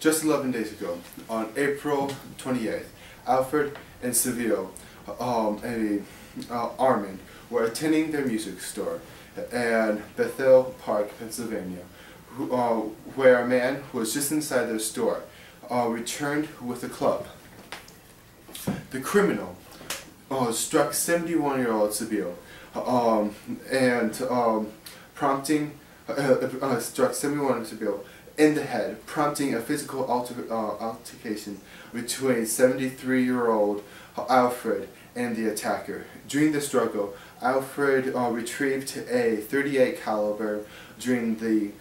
Just 11 days ago, on April 28th, Alfred and Seville, Armand, were attending their music store in Bethel, Parke, Pennsylvania, where a man who was just inside their store returned with a club. The criminal struck 71-year-old Seville struck 71 Seville in the head, prompting a physical altercation between 73-year-old Alfred and the attacker. During the struggle, Alfred retrieved a .38 caliber during the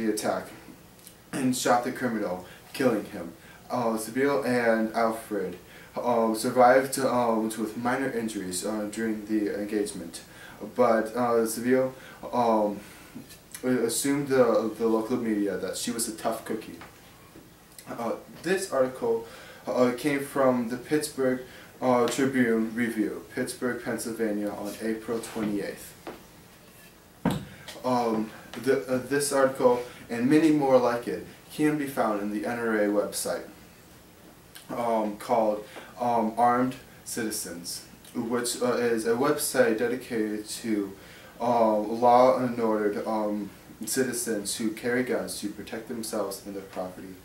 attack and shot the criminal, killing him. Seville and Alfred survived with minor injuries during the engagement, but Seville assumed the local media that she was a tough cookie. This article came from the Pittsburgh Tribune Review, Pittsburgh, Pennsylvania, on April 28th. This article and many more like it can be found in the NRA website called Armed Citizens, which is a website dedicated to law and ordered citizens who carry guns to protect themselves and their property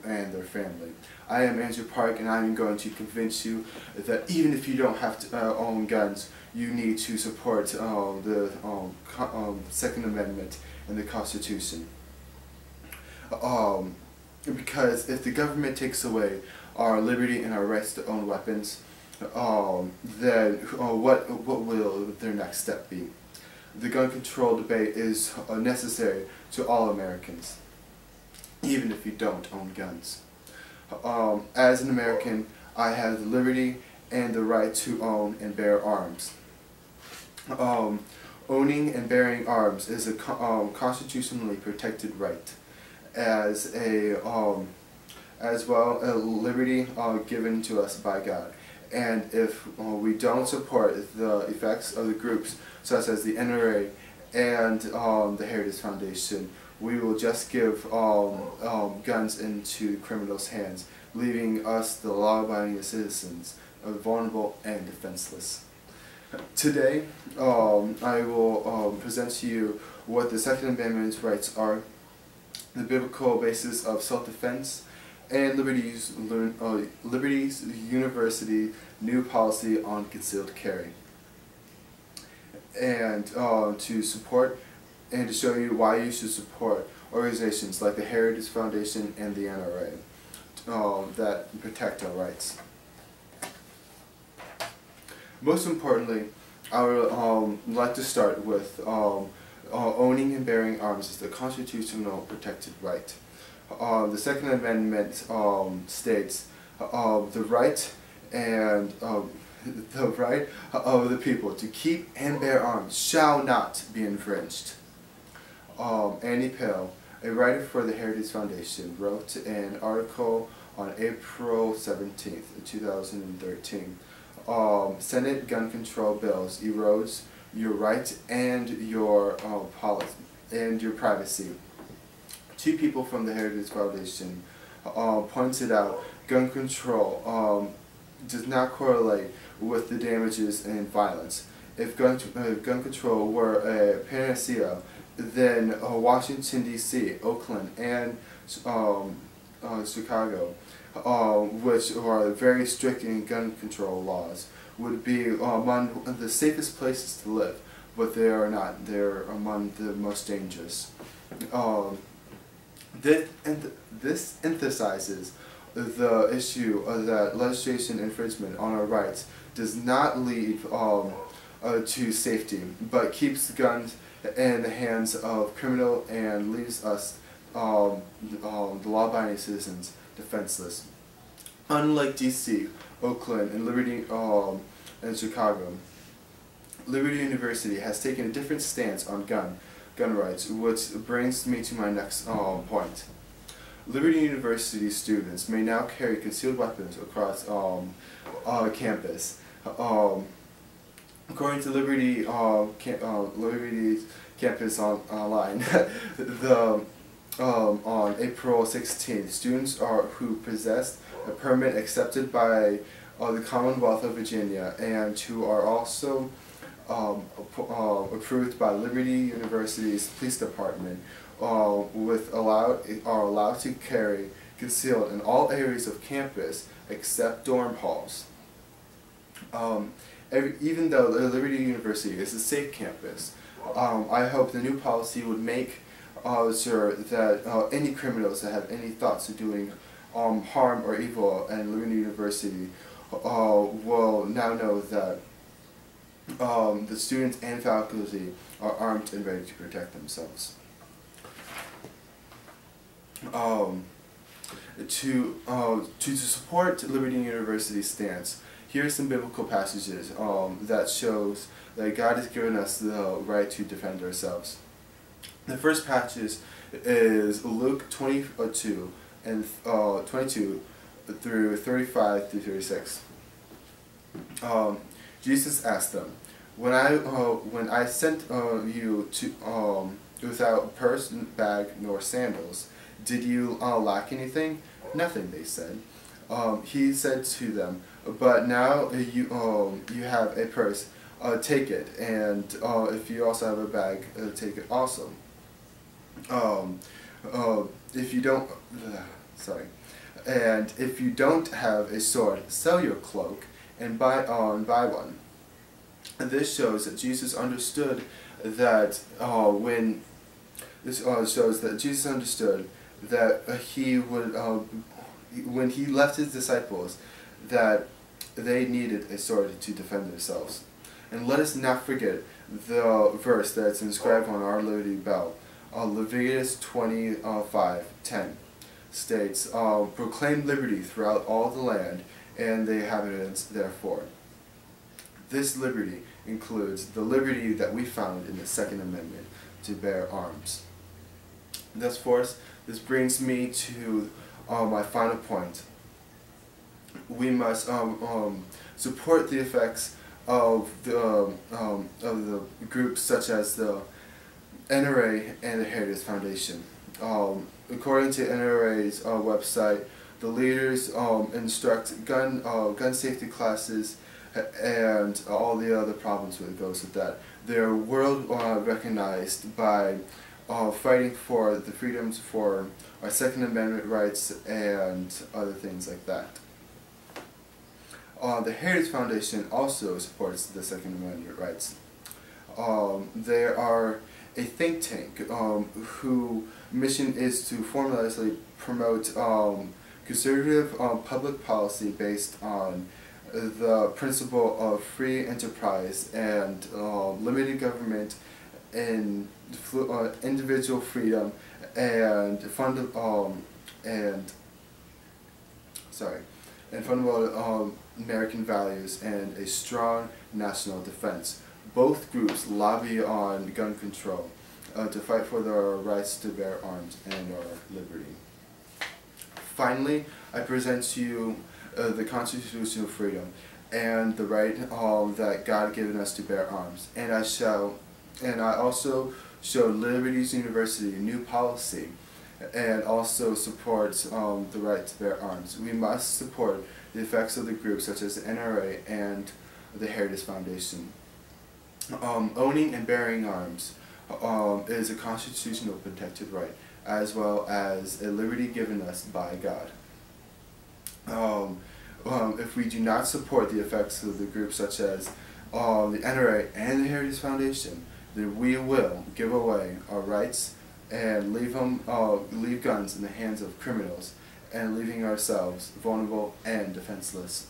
and their family. I am Andrew Parke, and I'm going to convince you that even if you don't have to own guns, you need to support the Second Amendment and the Constitution. Because if the government takes away our liberty and our rights to own weapons, then what will their next step be? The gun control debate is necessary to all Americans, even if you don't own guns. As an American, I have the liberty and the right to own and bear arms. Owning and bearing arms is a constitutionally protected right, as well a liberty given to us by God. And if we don't support the effects of the groups such as the NRA and the Heritage Foundation, we will just give guns into criminals' hands, leaving us, the law-abiding citizens, vulnerable and defenseless. Today, I will present to you what the Second Amendment's rights are, the biblical basis of self-defense, and Liberty's University new policy on concealed carry, and to support and to show you why you should support organizations like the Heritage Foundation and the NRA that protect our rights. Most importantly, I would like to start with owning and bearing arms is the constitutional protected right. The Second Amendment states the right of the people to keep and bear arms shall not be infringed. Annie Pale, a writer for the Heritage Foundation, wrote an article on April 17th, 2013. Senate gun control bills erodes your right and your policy and your privacy. Two people from the Heritage Foundation pointed out gun control does not correlate with the damages and violence. If gun control were a panacea, then Washington, D.C., Oakland, and Chicago, which are very strict in gun control laws, would be among the safest places to live, but they are not. They're among the most dangerous. This emphasizes the issue that legislation infringement on our rights does not lead to safety, but keeps the guns in the hands of criminal and leaves us, the law-abiding citizens, defenseless. Unlike D.C., Oakland, and Liberty and Chicago, Liberty University has taken a different stance on gun rights, which brings me to my next point. Liberty University students may now carry concealed weapons across campus. According to Liberty's campus online, on April 16th, students who possessed a permit accepted by the Commonwealth of Virginia and who are also approved by Liberty University's police department are allowed to carry concealed in all areas of campus except dorm halls. Even though Liberty University is a safe campus, I hope the new policy would make sure that any criminals that have any thoughts of doing harm or evil at Liberty University will now know that the students and faculty are armed and ready to protect themselves. To support Liberty University's stance, here are some biblical passages that shows that God has given us the right to defend ourselves. The first passage is Luke 22 and 22 through 35 through 36. Jesus asked them, when I sent you to without purse, bag, nor sandals, did you lack anything? Nothing, they said. He said to them, but now you have a purse, take it, and if you also have a bag, take it also. If you don't, and if you don't have a sword, sell your cloak and buy one. And this shows that Jesus understood that Jesus understood that he would when he left his disciples that they needed a sword to defend themselves. And let us not forget the verse that's inscribed on our Liberty Bell. Leviticus 25:10 states, proclaim liberty throughout all the land and the inhabitants therefore. This liberty includes the liberty that we found in the Second Amendment to bear arms. Thus, this brings me to my final point. We must support the effects of the groups such as the NRA and the Heritage Foundation. According to NRA's website, the leaders instruct gun safety classes and all the other problems that goes with that. They're world recognized by fighting for the freedoms for our Second Amendment rights and other things like that. The Heritage Foundation also supports the Second Amendment rights. They are a think tank whose mission is to formally promote conservative public policy based on the principle of free enterprise and limited government and individual freedom and fundamental American values and a strong national defense. Both groups lobby on gun control to fight for their rights to bear arms and our liberty. Finally, I present to you the constitutional freedom and the right that God has given us to bear arms. And I also show Liberty University a new policy and also supports the right to bear arms. We must support the effects of the groups such as the NRA and the Heritage Foundation. Owning and bearing arms is a constitutional protected right, as well as a liberty given us by God. If we do not support the effects of the groups such as the NRA and the Heritage Foundation, then we will give away our rights and leave guns in the hands of criminals and leaving ourselves vulnerable and defenseless.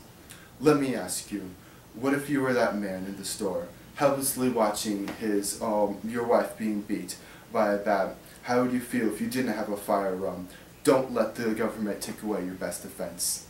Let me ask you, what if you were that man in the store, helplessly watching your wife being beat by a bat? How would you feel if you didn't have a firearm? Don't let the government take away your best defense.